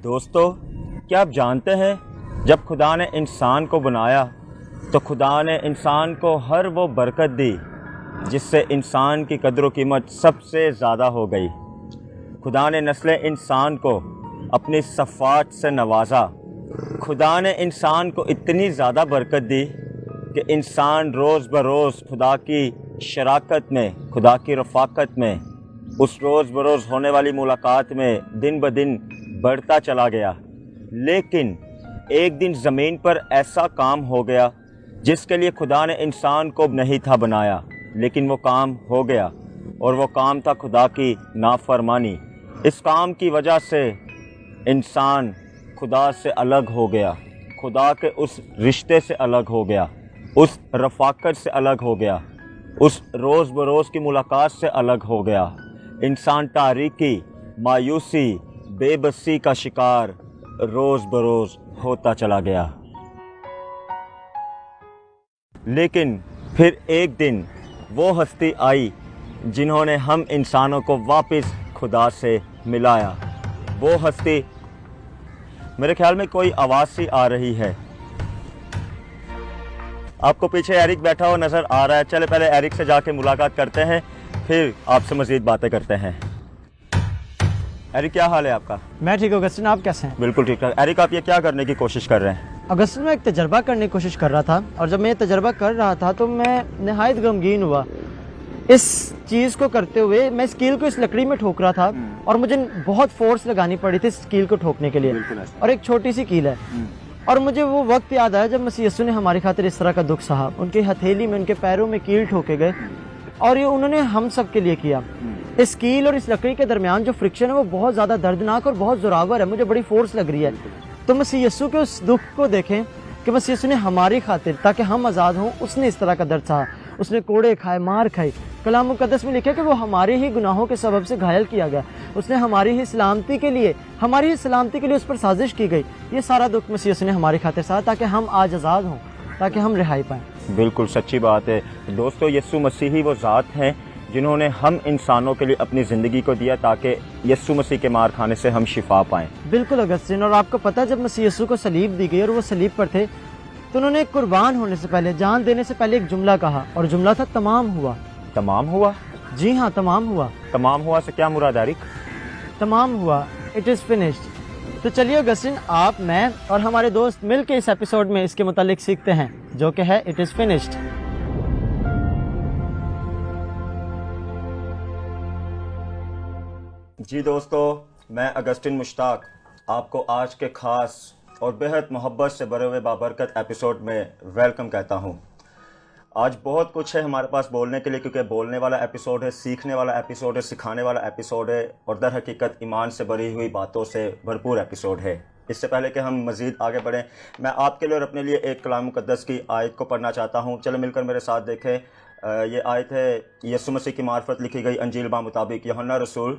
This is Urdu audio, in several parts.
دوستو، کیا آپ جانتے ہیں جب خدا نے انسان کو بنایا تو خدا نے انسان کو ہر وہ برکت دی جس سے انسان کی قدر و قیمت سب سے زیادہ ہو گئی۔ خدا نے نسل انسان کو اپنی صفات سے نوازا۔ خدا نے انسان کو اتنی زیادہ برکت دی کہ انسان روز بروز خدا کی شراکت میں، خدا کی رفاقت میں، اس روز بروز ہونے والی ملاقات میں دن بدن بڑھتا چلا گیا۔ لیکن ایک دن زمین پر ایسا کام ہو گیا جس کے لیے خدا نے انسان کو نہیں تھا بنایا، لیکن وہ کام ہو گیا، اور وہ کام تھا خدا کی نافرمانی۔ اس کام کی وجہ سے انسان خدا سے الگ ہو گیا، خدا کے اس رشتے سے الگ ہو گیا، اس رفاقت سے الگ ہو گیا، اس روز بروز کی ملاقات سے الگ ہو گیا۔ انسان تاریکی، مایوسی، بے بسی کا شکار روز بروز ہوتا چلا گیا۔ لیکن پھر ایک دن وہ ہستی آئی جنہوں نے ہم انسانوں کو واپس خدا سے ملایا۔ وہ ہستی، میرے خیال میں کوئی آواز سی آ رہی ہے۔ آپ کو پیچھے ایرک بیٹھا ہوا نظر آ رہا ہے۔ چلے پہلے ایرک سے جا کے ملاقات کرتے ہیں، پھر آپ سے مزید باتیں کرتے ہیں۔ ایرک، کیا حال ہے آپ کا؟ میں ٹھیک ہوں اگسٹن، آپ کیسے ہیں؟ بالکل ٹھیک ٹھاک۔ ایرک، آپ یہ کیا کرنے کی کوشش کر رہے ہیں؟ اگسٹن، میں ایک تجربہ کرنے کی کوشش کر رہا تھا، اور جب میں یہ تجربہ کر رہا تھا تو میں نہایت غمگین ہوا۔ اس چیز کو کرتے ہوئے میں اس کیل کو اس لکڑی میں ٹھوک رہا تھا، اور مجھے بہت فورس لگانی پڑی تھی اس کیل کو ٹھوکنے کے لیے، اور ایک چھوٹی سی کیل ہے۔ اور مجھے وہ وقت یاد آیا جب مسیح یسوع نے ہماری خاطر اس طرح کا دکھ سہا۔ ان کی ہتھیلی میں، ان کے پیروں میں کیل ٹھوکے گئے، اور یہ انہوں نے ہم سب کے لیے کیا۔ اس کیل اور اس لکڑی کے درمیان جو فرکشن ہے وہ بہت زیادہ دردناک اور بہت زوراور ہے، مجھے بڑی فورس لگ رہی ہے۔ تو مسیح یسوع کے اس دکھ کو دیکھیں کہ مسیح یسوع نے ہماری خاطر، تاکہ ہم آزاد ہوں، اس نے اس طرح کا درد سہا۔ اس نے کوڑے کھائے، مار کھائی۔ کلام مقدس میں لکھا کہ وہ ہمارے ہی گناہوں کے سبب سے گھائل کیا گیا، اس نے ہماری ہی سلامتی کے لیے اس پر سازش کی گئی۔ یہ سارا دکھ مسیح یسوع نے ہماری خاطر سہا تاکہ ہم آج آزاد ہوں، تاکہ ہم رہائی پائیں۔ بالکل سچی بات ہے دوستو۔ یسوع مسیح ہی وہ ذات ہیں جنہوں نے ہم انسانوں کے لیے اپنی زندگی کو دیا تاکہ یسوع مسیح کے مار کھانے سے ہم شفا پائیں۔ بالکل اگسٹن، اور آپ کو پتہ ہے جب مسیح یسوع کو صلیب دی گئی اور وہ صلیب پر تھے تو انہوں نے قربان ہونے سے پہلے، جان دینے سے پہلے ایک جملہ کہا، اور جملہ تھا تمام ہوا۔ تمام ہوا؟ جی ہاں، تمام ہوا۔ تمام ہوا سے کیا مراد ایرک؟ تمام ہوا، اٹ از فنشڈ۔ تو چلیے اگسٹن، آپ، میں اور ہمارے دوست مل کے اس ایپیسوڈ میں اس کے متعلق سیکھتے ہیں، جو کہ ہے اٹ از فنشڈ۔ جی دوستو، میں اگسٹن مشتاق آپ کو آج کے خاص اور بہت محبت سے بھرے ہوئے بابرکت ایپیسوڈ میں ویلکم کہتا ہوں۔ آج بہت کچھ ہے ہمارے پاس بولنے کے لیے، کیونکہ بولنے والا ایپیسوڈ ہے، سیکھنے والا ایپیسوڈ ہے، سکھانے والا ایپیسوڈ ہے، اور در حقیقت ایمان سے بھری ہوئی باتوں سے بھرپور ایپیسوڈ ہے۔ اس سے پہلے کہ ہم مزید آگے بڑھیں، میں آپ کے لیے اور اپنے لیے ایک کلام مقدس کی آیت کو پڑھنا چاہتا ہوں۔ چلو مل کر میرے ساتھ دیکھیں۔ یہ آیت ہے یسوع مسیح کی معرفت لکھی گئی انجیل مطابق یوحنا رسول،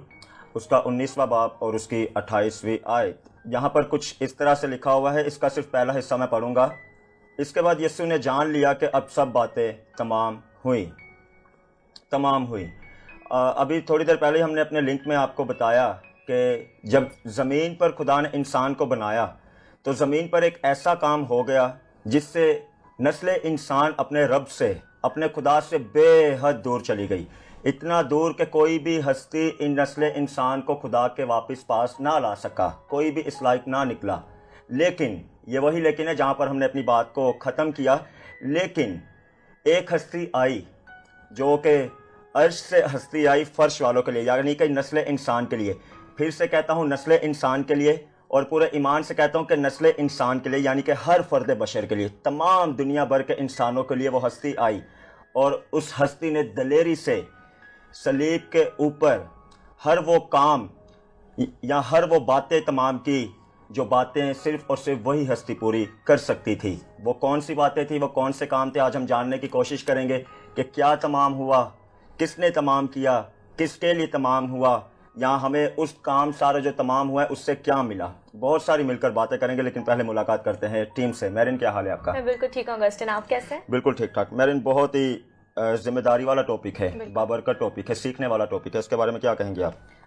اس کا 19واں باب اور اس کی 28ویں آیت۔ یہاں پر کچھ اس طرح سے لکھا ہوا ہے، اس کا صرف پہلا حصہ میں پڑھوں گا۔ اس کے بعد یسوع نے جان لیا کہ اب سب باتیں تمام ہوئیں۔ ابھی تھوڑی دیر پہلے ہم نے اپنے لنک میں آپ کو بتایا کہ جب زمین پر خدا نے انسان کو بنایا تو زمین پر ایک ایسا کام ہو گیا جس سے نسل انسان اپنے رب سے، اپنے خدا سے بے حد دور چلی گئی۔ اتنا دور کہ کوئی بھی ہستی ان نسل انسان کو خدا کے واپس پاس نہ لا سکا، کوئی بھی اس لائق نہ نکلا۔ لیکن یہ وہی لیکن ہے جہاں پر ہم نے اپنی بات کو ختم کیا۔ لیکن ایک ہستی آئی جو کہ عرش سے ہستی آئی فرش والوں کے لیے، یعنی کہ نسل انسان کے لیے۔ پھر سے کہتا ہوں نسل انسان کے لیے، اور پورے ایمان سے کہتا ہوں کہ نسل انسان کے لیے، یعنی کہ ہر فرد بشر کے لیے، تمام دنیا بھر کے انسانوں کے لیے وہ ہستی آئی، اور اس ہستی نے دلیری سے صلیب کے اوپر ہر وہ کام یا ہر وہ باتیں تمام کی جو باتیں صرف اور صرف وہی ہستی پوری کر سکتی تھی۔ وہ کون سی باتیں تھیں، وہ کون سے کام تھے، آج ہم جاننے کی کوشش کریں گے کہ کیا تمام ہوا، کس نے تمام کیا، کس کے لیے تمام ہوا، یا ہمیں اس کام سارا جو تمام ہوا ہے اس سے کیا ملا۔ بہت ساری مل کر باتیں کریں گے، لیکن پہلے ملاقات کرتے ہیں ٹیم سے۔ میرن، کیا حال ہے آپ کا؟ میں بالکل ٹھیک ہوں اگسٹن، آپ کیسے ہیں؟ بالکل ٹھیک ٹھاک۔ میرن، بہت ہی ذمہ داری والا ٹاپک ہے، بابرکت ٹاپک ہے، سیکھنے والا ٹاپک ہے، اس کے بارے میں کیا کہیں گے آپ؟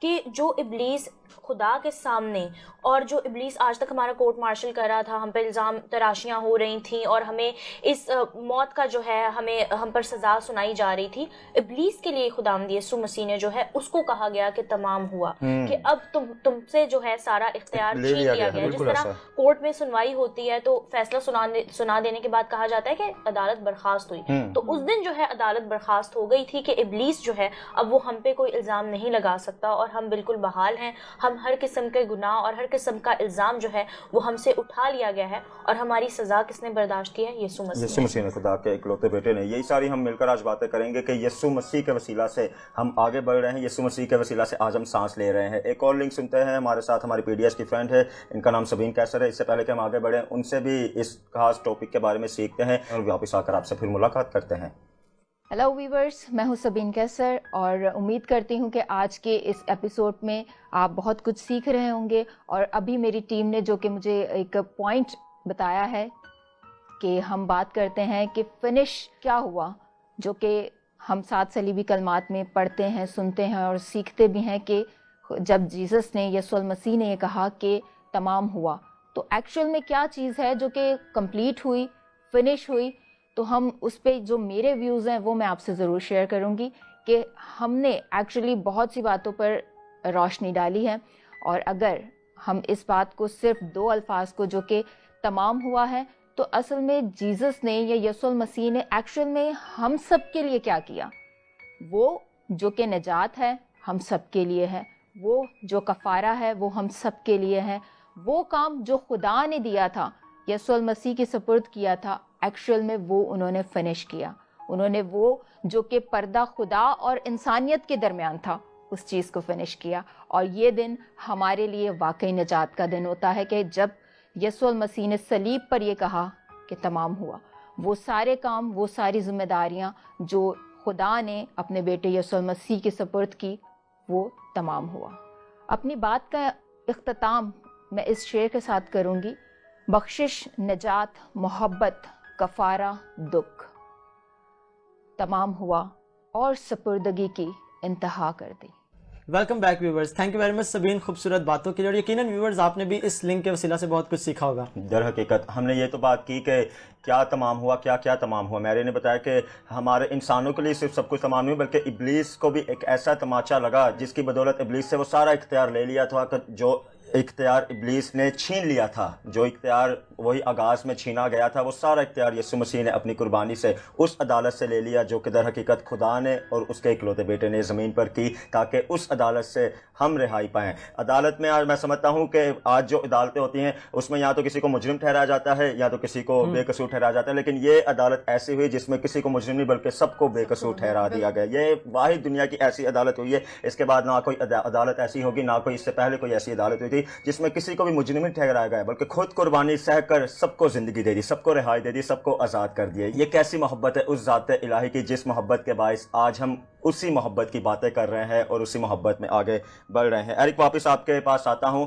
کہ جو ابلیس خدا کے سامنے, اور جو ابلیس آج تک ہمارا کورٹ مارشل کر رہا تھا, ہم پہ الزام تراشیاں ہو رہی تھیں اور ہمیں اس موت کا جو ہے ہم پر سزا سنائی جا رہی تھی, ابلیس کے لیے خداوند یسوع مسیح نے جو ہے اس کو کہا گیا کہ تمام ہوا, کہ اب تم سے جو ہے سارا اختیار چھین لیا گیا ہے. جس طرح کورٹ میں سنوائی ہوتی ہے تو فیصلہ سنا دینے کے بعد کہا جاتا ہے کہ عدالت برخاست ہوئی, تو اس دن جو ہے عدالت برخاست ہو گئی تھی کہ ابلیس جو ہے اب وہ ہم پہ کوئی الزام نہیں لگا سکتا, اور ہم بالکل بحال ہیں. ہم ہر قسم کے گناہ اور ہر قسم کا الزام جو ہے وہ ہم سے اٹھا لیا گیا ہے, اور ہماری سزا کس نے برداشت کی ہے؟ یسوع مسیح نے, خدا کے اکلوتے بیٹے نے. یہی ساری ہم مل کر آج باتیں کریں گے کہ یسوع مسیح کے وسیلہ سے ہم آگے بڑھ رہے ہیں, یسوع مسیح کے وسیلہ سے آج ہم سانس لے رہے ہیں. ایک اور لنک سنتے ہیں, ہمارے ساتھ ہماری پی ڈی ایس کی فرینڈ ہے, ان کا نام سبین کیسر ہے. اس سے پہلے کہ ہم آگے بڑھیں ان سے بھی اس خاص ٹاپک کے بارے میں سیکھتے ہیں اور واپس آ کر آپ سے پھر ملاقات کرتے ہیں. ہیلو ویورز, میں ہوں سبین کیسر, اور امید کرتی ہوں کہ آج کے اس ایپیسوڈ میں آپ بہت کچھ سیکھ رہے ہوں گے. اور ابھی میری ٹیم نے جو کہ مجھے ایک پوائنٹ بتایا ہے کہ ہم بات کرتے ہیں کہ فنش کیا ہوا, جو کہ ہم 7 صلیبی کلمات میں پڑھتے ہیں, سنتے ہیں اور سیکھتے بھی ہیں کہ جب جیسس نے, یسوع المسیح نے یہ کہا کہ تمام ہوا, تو ایکچوئل میں کیا چیز ہے جو کہ کمپلیٹ ہوئی, فنش ہوئی. تو ہم اس پہ جو میرے ویوز ہیں وہ میں آپ سے ضرور شیئر کروں گی کہ ہم نے ایکچولی بہت سی باتوں پر روشنی ڈالی ہے, اور اگر ہم اس بات کو صرف 2 الفاظ کو جو کہ تمام ہوا ہے, تو اصل میں جیسس نے یا یسوع المسیح نے ایکچوئل میں ہم سب کے لیے کیا کیا. وہ جو کہ نجات ہے ہم سب کے لیے ہے, وہ جو کفارہ ہے وہ ہم سب کے لیے ہے. وہ کام جو خدا نے دیا تھا, یسوع المسیح کے سپرد کیا تھا, ایکچوئل میں وہ انہوں نے فنش کیا. انہوں نے وہ جو کہ پردہ خدا اور انسانیت کے درمیان تھا اس چیز کو فنش کیا. اور یہ دن ہمارے لیے واقعی نجات کا دن ہوتا ہے کہ جب یسوع المسیح نے صلیب پر یہ کہا کہ تمام ہوا, وہ سارے کام, وہ ساری ذمہ داریاں جو خدا نے اپنے بیٹے یسوع المسیح کے سپرد کی, وہ تمام ہوا. اپنی بات کا اختتام میں اس شعر کے ساتھ کروں گی: بخشش, نجات, محبت, کفارہ, دکھ, تمام ہوا اور سپردگی کی انتہا کر دی. Welcome back viewers, thank you very much Sabeen خوبصورت باتوں کے لیے, اور یقیناً ویورز آپ نے بھی اس لنک کے وسیلہ سے بہت کچھ سیکھا ہوگا. در حقیقت ہم نے یہ تو بات کی کہ کیا تمام ہوا, کیا تمام ہوا. میری نے بتایا کہ ہمارے انسانوں کے لیے صرف سب کچھ تمام نہیں, بلکہ ابلیس کو بھی ایک ایسا تماچا لگا جس کی بدولت ابلیس سے وہ سارا اختیار لے لیا تھا. جو اختیار ابلیس نے چھین لیا تھا, جو اختیار وہی آغاز میں چھینا گیا تھا, وہ سارا اختیار یسوع مسیح نے اپنی قربانی سے اس عدالت سے لے لیا جو کہ در حقیقت خدا نے اور اس کے اکلوتے بیٹے نے زمین پر کی, تاکہ اس عدالت سے ہم رہائی پائیں. عدالت میں آج میں سمجھتا ہوں کہ آج جو عدالتیں ہوتی ہیں اس میں یا تو کسی کو مجرم ٹھہرایا جاتا ہے یا تو کسی کو بے قصور ٹھہرایا جاتا ہے, لیکن یہ عدالت ایسی ہوئی جس میں کسی کو مجرم نہیں بلکہ سب کو بے قصور ٹھہرا دیا گیا. یہ واحد دنیا کی ایسی عدالت ہوئی ہے. اس کے بعد نہ کوئی عدالت ایسی ہوگی, نہ کوئی اس سے پہلے کوئی ایسی عدالت ہوئی تھی جس میں کسی کو بھی مجرم نہیں ٹھہرایا گیا, بلکہ خود قربانی سہ کر سب کو زندگی دے دی, سب کو رہائی دے دی, سب کو آزاد کر دیا. یہ کیسی محبت ہے اس ذات الہی کی جس محبت کے باعث آج ہم اسی محبت کی باتیں کر رہے ہیں اور اسی محبت میں آگے بڑھ رہے ہیں. ایرک, واپس آپ کے پاس آتا ہوں.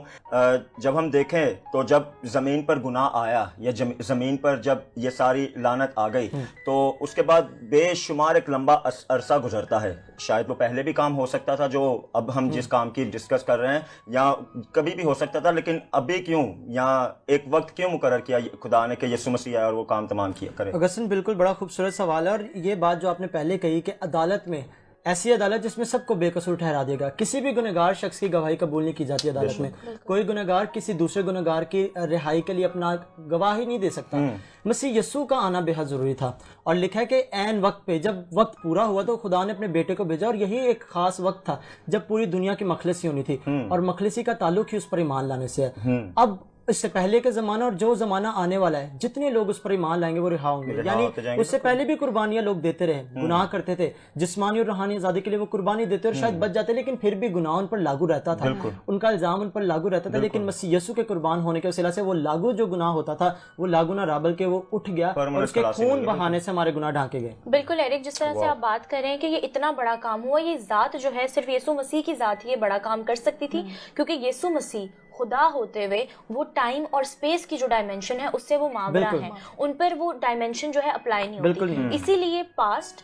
جب ہم دیکھیں تو جب زمین پر گناہ آیا یا زمین پر جب یہ ساری لعنت آ گئی, تو اس کے بعد بے شمار ایک لمبا عرصہ گزرتا ہے. شاید وہ پہلے بھی کام ہو سکتا تھا جو اب ہم جس کام کی ڈسکس کر رہے ہیں, یا کبھی بھی ہو سکتا تھا, لیکن ابھی کیوں, یا ایک وقت کیوں مقرر کیا خدا نے کہ یسوع مسیح آئے اور وہ کام تمام کیا کرے؟ اگستن, بالکل بڑا خوبصورت سوال ہے, اور یہ بات جو آپ نے پہلے کہی کہ عدالت میں ایسی عدالت جس میں سب کو بے قصور ٹھہرا دے گا, کسی بھی گنہگار شخص کی گواہی قبول نہیں کی جاتی عدالت میں. کوئی گنہگار کسی دوسرے گنہگار کی رہائی کے لیے اپنا گواہی نہیں دے سکتا. مسیح یسوع کا آنا بے حد ضروری تھا, اور لکھا ہے کہ عین وقت پہ جب وقت پورا ہوا تو خدا نے اپنے بیٹے کو بھیجا, اور یہی ایک خاص وقت تھا جب پوری دنیا کی مخلصی ہونی تھی, اور مخلصی کا تعلق ہی اس پر ایمان لانے سے ہے. اب اس سے پہلے کے زمانہ اور جو زمانہ آنے والا ہے, جتنے لوگ اس پر ایمان لائیں گے وہ رہا ہوں گے. یعنی اس سے پہلے بھی قربانیاں لوگ دیتے رہے, گناہ کرتے تھے, جسمانی اور روحانی آزادی کے لیے وہ قربانی دیتے اور شاید بچ جاتے, لیکن پھر بھی گناہ ان پر لاگو رہتا تھا, ان کا الزام ان پر لاگو رہتا تھا. لیکن مسیح یسوع کے قربان ہونے کے وسیلہ سے وہ لاگو جو گناہ ہوتا تھا وہ لاگو نہ رہا, بلکہ وہ اٹھ گیا اور اس کے خون بہانے سے ہمارے گناہ ڈھانکے گئے. بالکل ایرک, جس طرح سے آپ بات کر رہے ہیں کہ یہ اتنا بڑا کام ہوا, یہ ذات جو ہے صرف یسوع مسیح کی ذات ہی یہ بڑا کام کر سکتی تھی, کیونکہ یسوع مسیح خدا ہوتے ہوئے وہ ٹائم اور سپیس کی جو ڈائمینشن ہے اس سے وہ ماورا ہے, ان پر وہ ڈائمینشن جو ہے اپلائی نہیں ہوتی. اسی لیے past,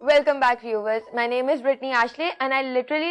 Welcome back viewers. My name is Brittany Ashley and I literally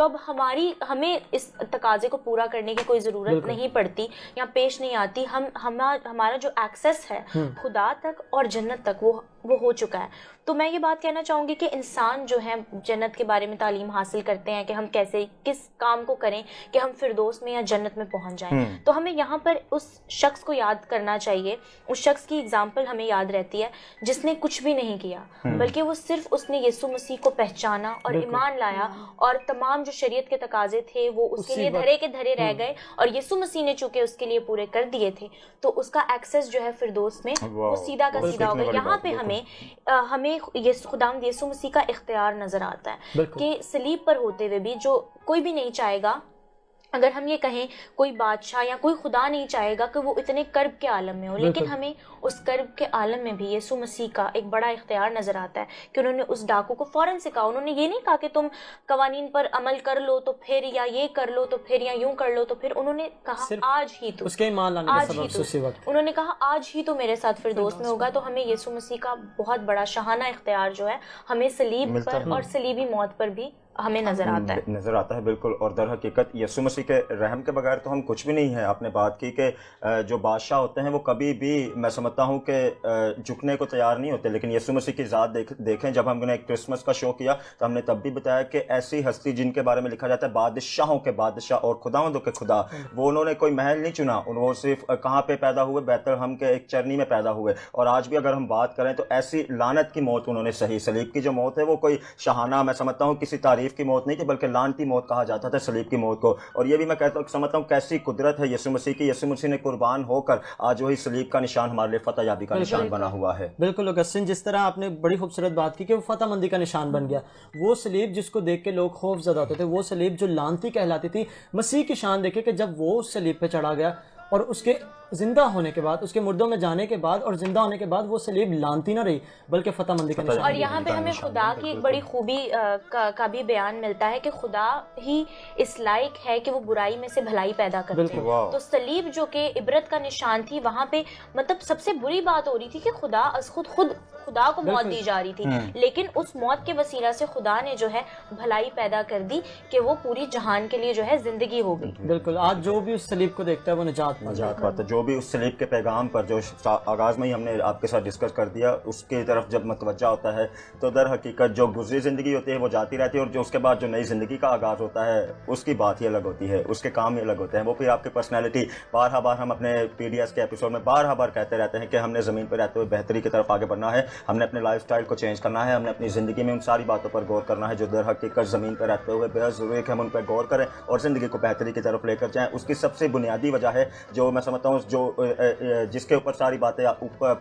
تو اب ہمیں اس تقاضے کو پورا کرنے کی کوئی ضرورت نہیں پڑتی یا پیش نہیں آتی. ہمارا جو ایکسیس ہے خدا تک اور جنت تک وہ ہو چکا ہے. تو میں یہ بات کہنا چاہوں گی کہ انسان جو ہے جنت کے بارے میں تعلیم حاصل کرتے ہیں کہ ہم کیسے کس کام کو کریں کہ ہم فردوس میں یا جنت میں پہنچ جائیں. تو ہمیں یہاں پر اس شخص کو یاد کرنا چاہیے, اس شخص کی اگزامپل ہمیں یاد رہتی ہے جس نے کچھ بھی نہیں کیا, بلکہ وہ صرف اس نے یسوع مسیح کو پہچانا اور ایمان لایا, اور تمام جو شریعت کے تقاضے تھے وہ اس کے لیے دھرے کے دھرے رہ گئے, اور یسوع مسیح نے چونکہ اس کے لیے پورے کر دیے تھے تو اس کا ایکسیس جو ہے فردوس میں وہ سیدھا کا سیدھا ہو گیا. یہاں پہ ہمیں خداوند یسوع مسیح کا اختیار نظر آتا ہے کہ صلیب پر ہوتے ہوئے بھی جو کوئی بھی نہیں چاہے گا, اگر ہم یہ کہیں کوئی بادشاہ یا کوئی خدا نہیں چاہے گا کہ وہ اتنے کرب کے عالم میں ہو, لیکن ہمیں اس کرب کے عالم میں بھی یسوع مسیح کا ایک بڑا اختیار نظر آتا ہے کہ انہوں نے اس ڈاکو کو فوراً سے کہا. انہوں نے یہ نہیں کہا کہ تم قوانین پر عمل کر لو تو پھر, یا یہ کر لو تو پھر, یا یوں کر لو تو پھر. انہوں نے کہا آج ہی تو, اس کے ایمان لانے کے سبب سے اسی وقت انہوں نے کہا آج ہی تو میرے ساتھ فردوس میں ہوگا. تو ہمیں یسوع مسیح کا بہت بڑا شاہانہ اختیار جو ہے ہمیں صلیب پر اور صلیبی موت پر بھی ہمیں نظر آتا ہے. بالکل. اور در حقیقت یسوع مسیح کے رحم کے بغیر تو ہم کچھ بھی نہیں ہیں. آپ نے بات کی کہ جو بادشاہ ہوتے ہیں وہ کبھی بھی میں سمجھتا ہوں کہ جھکنے کو تیار نہیں ہوتے, لیکن یسوع مسیح کی ذات دیکھیں. جب ہم نے ایک کرسمس کا شو کیا تو ہم نے تب بھی بتایا کہ ایسی ہستی جن کے بارے میں لکھا جاتا ہے بادشاہوں کے بادشاہ اور خداوندوں کے خدا, وہ انہوں نے کوئی محل نہیں چنا, وہ صرف کہاں پہ پیدا ہوئے, بیت لحم کے ایک چرنی میں پیدا ہوئے. اور آج بھی اگر ہم بات کریں تو ایسی لعنت کی موت انہوں نے سہی. صلیب کی جو موت ہے وہ کوئی شاہانہ میں سمجھتا ہوں کسی تعریف کی موت نہیں تھی, بلکہ لعنتی موت کہا جاتا تھا صلیب کی موت کو. اور یہ بھی میں کہتا ہوں سمجھتا ہوں کیسی قدرت ہے یسوع مسیح کی. یسوع مسیح نے قربان ہو کر آج وہی صلیب کا نشان ہمارے لیے فتح یابی کا نشان بنا ہوا ہے. بالکل اگسٹن, جس طرح آپ نے بڑی خوبصورت بات کی کہ وہ فتح مندی کا نشان بن گیا. وہ صلیب جس کو دیکھ کے لوگ خوف زدہ ہوتے تھے, وہ صلیب جو لعنتی کہلاتی تھی, مسیح کی شان دیکھے کہ جب وہ اس صلیب پہ چڑھا گیا اور اس کے زندہ ہونے کے بعد, اس کے مردوں میں جانے کے بعد اور زندہ ہونے کے بعد وہ صلیب لعنتی نہ رہی بلکہ فتح مندی کا نشان. اور یہاں پہ ہمیں خدا کی ایک بڑی خوبی کا بھی بیان ملتا ہے کہ خدا ہی اس لائق ہے کہ وہ برائی میں سے بھلائی پیدا کرتے ہیں. تو صلیب جو کہ عبرت کا نشان تھی, وہاں پہ مطلب سب سے بری بات ہو رہی تھی کہ خدا از خود خدا کو موت دی جا رہی تھی, لیکن اس موت کے وسیلہ سے خدا نے جو ہے بھلائی پیدا کر دی کہ وہ پوری جہان کے لیے جو ہے زندگی ہو گئی. بالکل. آج جو بھی اس صلیب کو دیکھتا ہے وہ نجات پاتا ہے. جو بھی اس صلیب کے پیغام پر جو آغاز میں ہی ہم نے آپ کے ساتھ ڈسکس کر دیا, اس کی طرف جب متوجہ ہوتا ہے تو در حقیقت جو گزری زندگی ہوتی ہے وہ جاتی رہتی ہے, اور جو اس کے بعد جو نئی زندگی کا آغاز ہوتا ہے اس کی بات ہی الگ ہوتی ہے, اس کے کام ہی الگ ہوتے ہیں. وہ پھر آپ کی پرسنالٹی بار ہم اپنے PDS کے ایپیسوڈ میں بار کہتے رہتے ہیں کہ ہم نے زمین پہ رہتے ہوئے بہتری کی طرف آگے بڑھنا ہے, ہم نے اپنے لائف سٹائل کو چینج کرنا ہے, ہم نے اپنی زندگی میں ان ساری باتوں پر غور کرنا ہے جو در حقیقت زمین پہ رہتے ہوئے بے ضروری ہے کہ ہم ان پہ غور کریں اور زندگی کو بہتری کی طرف لے کر جائیں. اس کی سب سے بنیادی وجہ ہے جو میں سمجھتا ہوں جو جس کے اوپر ساری باتیں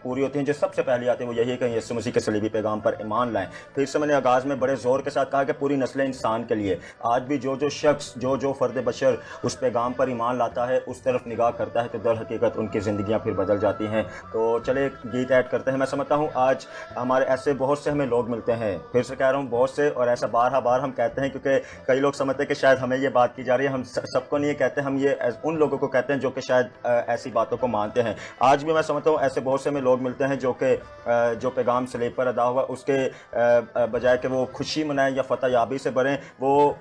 پوری ہوتی ہیں, جو سب سے پہلی آتی ہے وہ یہی ہے کہ یسوع مسیح کے صلیبی پیغام پر ایمان لائیں. پھر سے میں نے آغاز میں بڑے زور کے ساتھ کہا کہ پوری نسل انسان کے لیے آج بھی جو شخص جو فرد بشر اس پیغام پر ایمان لاتا ہے, اس طرف نگاہ کرتا ہے, تو در حقیقت ان کی زندگیاں پھر بدل جاتی ہیں. تو چلے ایک گیت ایڈ کرتے ہیں. میں سمجھتا ہوں آج ہمارے ایسے بہت سے ہمیں لوگ ملتے ہیں, پھر سے کہہ رہا ہوں بہت سے, اور ایسا بار ہم کہتے ہیں کیونکہ کئی لوگ سمجھتے ہیں کہ شاید ہمیں یہ بات کی جا رہی ہے. ہم سب کو نہیں یہ کہتے, ہم یہ ان لوگوں کو کہتے ہیں جو کہ شاید ایسی باتوں کو مانتے ہیں. آج بھی میں سمجھتا ہوں ایسے بہت سے میں لوگ ملتے ہیں جو پیغام صلیب پر ادا ہوا اس کے بجائے کہ وہ خوشی منائیں یا فتح یابی سے بھریں, وہ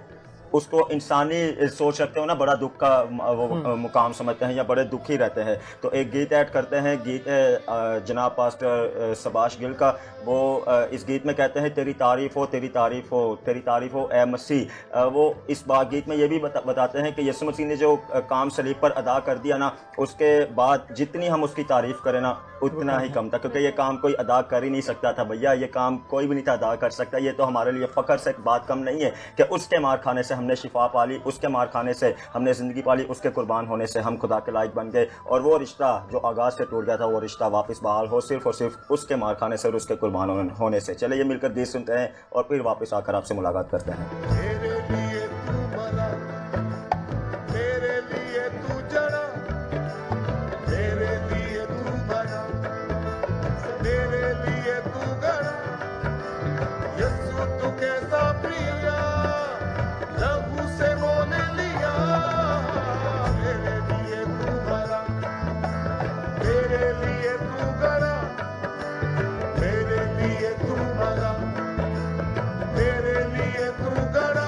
اس کو انسانی سوچ رکھتے ہو نا, بڑا دکھ کا وہ مقام سمجھتے ہیں یا بڑے دکھی رہتے ہیں. تو ایک گیت ایڈ کرتے ہیں, گیت جناب پاسٹر سباش گل کا. وہ اس گیت میں کہتے ہیں تیری تعریف ہو تیری تعریف ہو تیری تعریف ہو اے مسیح. وہ اس گیت میں یہ بھی بتاتے ہیں کہ یسوع مسیح نے جو کام صلیب پر ادا کر دیا نا, اس کے بعد جتنی ہم اس کی تعریف کریں نا اتنا ہی کم تھا, کیونکہ یہ کام کوئی ادا کر ہی نہیں سکتا تھا بھیا, یہ کام کوئی بھی نہیں تھا ادا کر سکتا. یہ تو ہمارے لیے فخر سے ایک بات کم نہیں ہے کہ اس کے مار کھانے سے ہم نے شفا پالی, اس کے مار کھانے سے ہم نے زندگی پالی, اس کے قربان ہونے سے ہم خدا کے لائق بن گئے, اور وہ رشتہ جو آغاز سے ٹوٹ گیا تھا وہ رشتہ واپس بحال ہو صرف اور صرف اس کے مار کھانے سے اور اس کے قربان ہونے سے. چلے یہ مل کر گیت سنتے ہیں اور پھر واپس آ کر آپ سے ملاقات کرتے ہیں. میرے لیے تو گڑا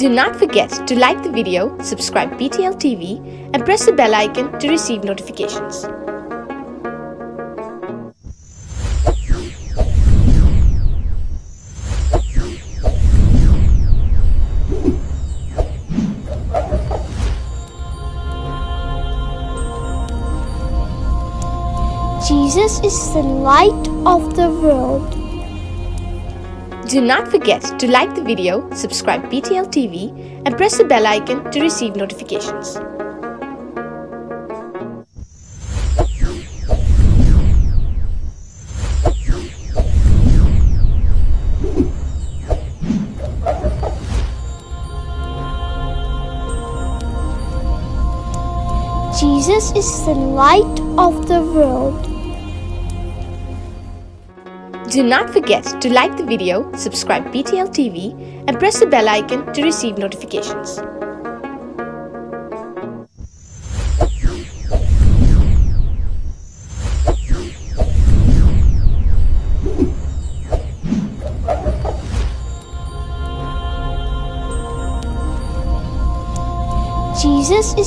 Do not forget to like the video, subscribe BTL TV, and press the bell icon to receive notifications. Jesus is the light of the world. Do not forget to like the video, subscribe BTL TV, and press the bell icon to receive notifications. Jesus is the light of the world. Do not forget to like the video, subscribe BTL TV, and press the bell icon to receive notifications. Jesus is